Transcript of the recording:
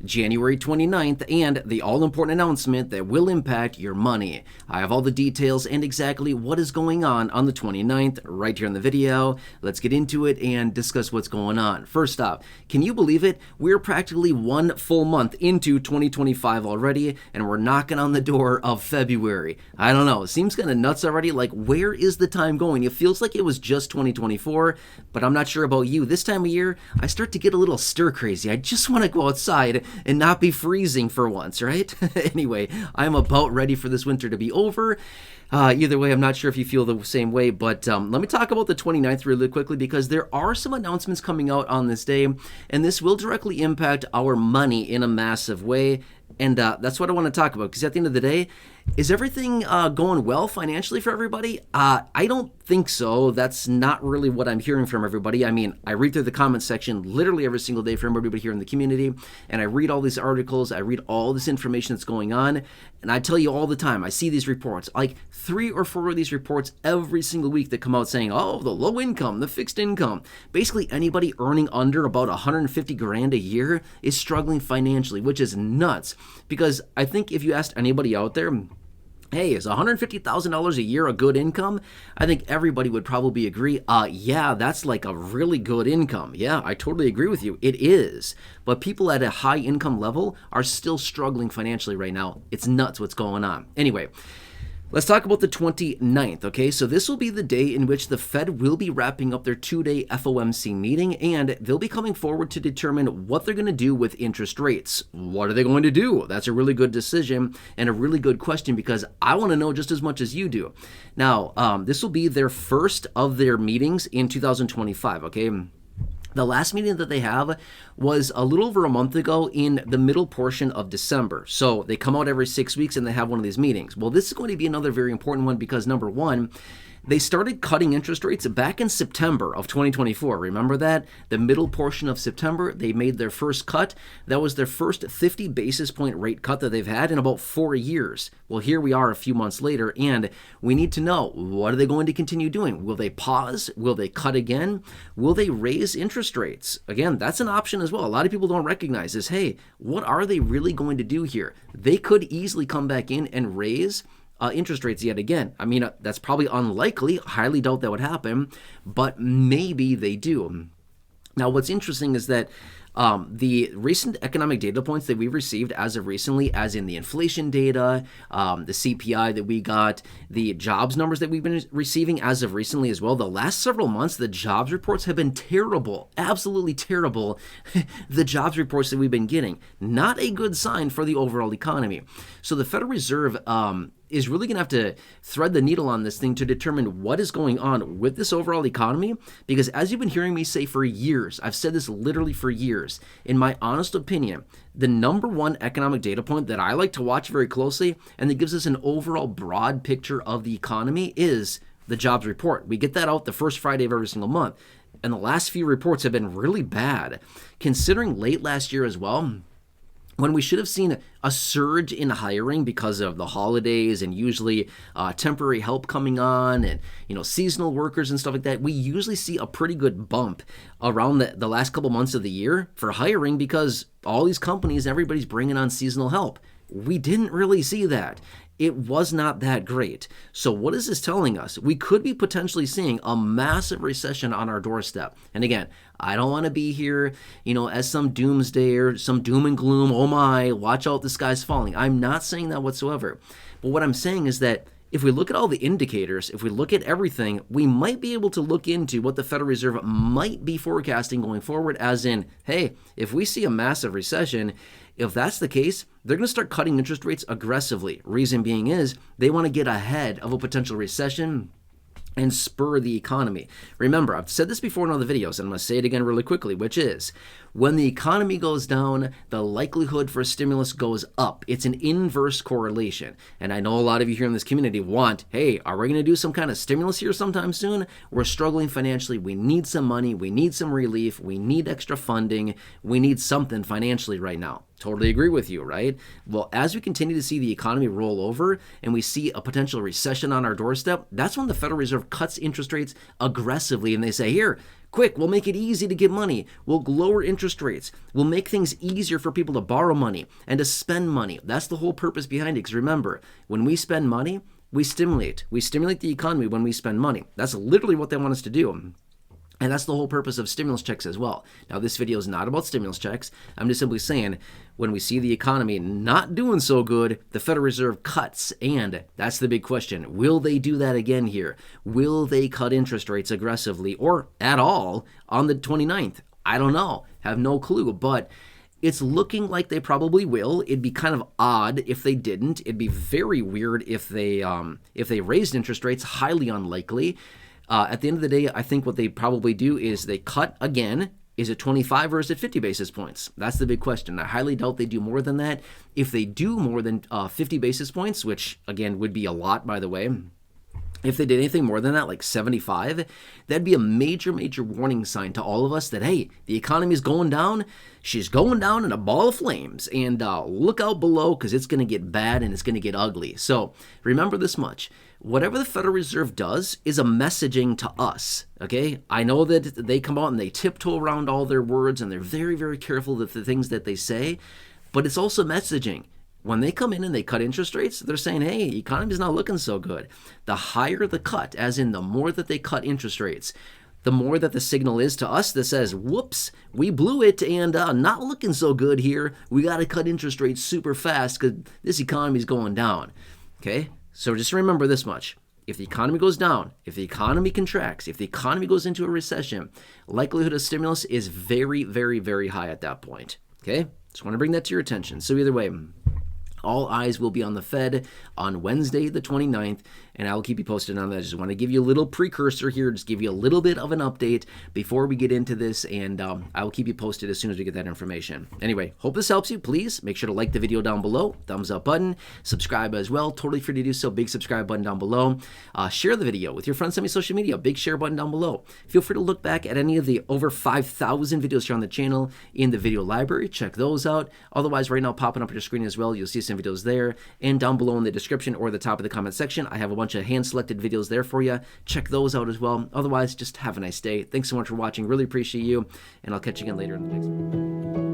January 29th, and the all-important announcement that will impact your money. I have all the details and exactly what is going on the 29th right here in the video. Let's get into it and discuss what's going on. First off, can you believe it? We're practically one full month into 2025 already, and we're knocking on the door of February. I don't know, it seems kind of nuts already. Like, where is the time going? It feels like it was just 2024, but I'm not sure about you. This time of year, I start to get a little stir crazy. I just want to go outside and not be freezing for once, right? Anyway, I'm about ready for this winter to be over. Either way, I'm not sure if you feel the same way, but let me talk about the 29th really quickly, because there are some announcements coming out on this day, and this will directly impact our money in a massive way. And that's what I want to talk about, because at the end of the day, is everything going well financially for everybody? I don't think so. That's not really what I'm hearing from everybody. I mean, I read through the comment section literally every single day from everybody here in the community, and I read all these articles, I read all this information that's going on, and I tell you all the time, I see these reports, like 3 or 4 of these reports every single week that come out saying, oh, the low income, the fixed income. Basically, anybody earning under about 150 grand a year is struggling financially, which is nuts. Because I think if you asked anybody out there, hey, is $150,000 a year a good income? I think everybody would probably agree, yeah, that's like a really good income. Yeah, I totally agree with you. It is. But people at a high income level are still struggling financially right now. It's nuts what's going on. Anyway, let's talk about the 29th, okay? So this will be the day in which the Fed will be wrapping up their 2-day FOMC meeting, and they'll be coming forward to determine what they're going to do with interest rates. What are they going to do? That's a really good decision and a really good question, because I want to know just as much as you do. Now, this will be their first of their meetings in 2025, okay? The last meeting that they have was a little over a month ago in the middle portion of December. So they come out every 6 weeks and they have one of these meetings. Well, this is going to be another very important one, because number one, they started cutting interest rates back in September of 2024. Remember that? The middle portion of September, they made their first cut. That was their first 50 basis point rate cut that they've had in about 4 years. Well, here we are a few months later, and we need to know, what are they going to continue doing? Will they pause? Will they cut again? Will they raise interest rates? Again, that's an option as well. A lot of people don't recognize this. Hey, what are they really going to do here? They could easily come back in and raise interest rates yet again. I mean, that's probably unlikely. Highly doubt that would happen, but maybe they do. Now, what's interesting is that the recent economic data points that we've received as of recently, as in the inflation data, the CPI that we got, the jobs numbers that we've been receiving as of recently as well, the last several months, the jobs reports have been terrible, absolutely terrible. The jobs reports that we've been getting, not a good sign for the overall economy. So the Federal Reserve is really going to have to thread the needle on this thing to determine what is going on with this overall economy, because as you've been hearing me say for years, I've said this literally for years, in my honest opinion, the number one economic data point that I like to watch very closely and that gives us an overall broad picture of the economy is the jobs report. We get that out the first Friday of every single month, and the last few reports have been really bad. Considering late last year as well, when we should have seen a surge in hiring because of the holidays and usually temporary help coming on and, seasonal workers and stuff like that, we usually see a pretty good bump around the last couple months of the year for hiring, because all these companies, everybody's bringing on seasonal help. We didn't really see that. It was not that great. So what is this telling us? We could be potentially seeing a massive recession on our doorstep. And again, I don't want to be here, as some doomsday or some doom and gloom. Oh my, watch out, the sky's falling. I'm not saying that whatsoever. But what I'm saying is that if we look at all the indicators, if we look at everything, we might be able to look into what the Federal Reserve might be forecasting going forward, as in, hey, if we see a massive recession, if that's the case, they're going to start cutting interest rates aggressively. Reason being is they want to get ahead of a potential recession and spur the economy. Remember, I've said this before in other videos, and I'm going to say it again really quickly, which is, when the economy goes down, the likelihood for stimulus goes up. It's an inverse correlation. And I know a lot of you here in this community want, hey, are we going to do some kind of stimulus here sometime soon? We're struggling financially. We need some money. We need some relief. We need extra funding. We need something financially right now. Totally agree with you, right? Well, as we continue to see the economy roll over and we see a potential recession on our doorstep, that's when the Federal Reserve cuts interest rates aggressively, and they say, here, Quick, we'll make it easy to get money. We'll lower interest rates. We'll make things easier for people to borrow money and to spend money. That's the whole purpose behind it. Because remember, when we spend money, we stimulate. We stimulate the economy when we spend money. That's literally what they want us to do. And that's the whole purpose of stimulus checks as well. Now, this video is not about stimulus checks. I'm just simply saying, when we see the economy not doing so good, the Federal Reserve cuts. And that's the big question. Will they do that again here? Will they cut interest rates aggressively or at all on the 29th? I don't know. Have no clue. But it's looking like they probably will. It'd be kind of odd if they didn't. It'd be very weird if they raised interest rates. Highly unlikely. At the end of the day, I think what they probably do is they cut again. Is it 25 or is it 50 basis points? That's the big question. I highly doubt they do more than that. If they do more than 50 basis points, which again would be a lot, by the way, if they did anything more than that, like 75, that'd be a major, major warning sign to all of us that, hey, the economy is going down. She's going down in a ball of flames. And look out below because it's going to get bad and it's going to get ugly. So remember this much. Whatever the Federal Reserve does is a messaging to us, okay? I know that they come out and they tiptoe around all their words and they're very, very careful with the things that they say, but it's also messaging. When they come in and they cut interest rates, they're saying, hey, the economy's not looking so good. The higher the cut, as in the more that they cut interest rates, the more that the signal is to us that says, whoops, we blew it and not looking so good here. We got to cut interest rates super fast because this economy's going down, okay? So just remember this much. If the economy goes down, if the economy contracts, if the economy goes into a recession, likelihood of stimulus is very, very, very high at that point, okay? Just want to bring that to your attention. So either way, all eyes will be on the Fed on Wednesday, the 29th, and I will keep you posted on that. I just want to give you a little precursor here, just give you a little bit of an update before we get into this, and I will keep you posted as soon as we get that information. Anyway, hope this helps you. Please make sure to like the video down below, thumbs up button, subscribe as well, totally free to do so, big subscribe button down below. Share the video with your friends on social media, big share button down below. Feel free to look back at any of the over 5,000 videos here on the channel in the video library, check those out. Otherwise, right now popping up on your screen as well, you'll see some videos there, and down below in the description or the top of the comment section, I have a bunch of hand-selected videos there for you. Check those out as well. Otherwise, just have a nice day. Thanks so much for watching. Really appreciate you, and I'll catch you again later in the next one.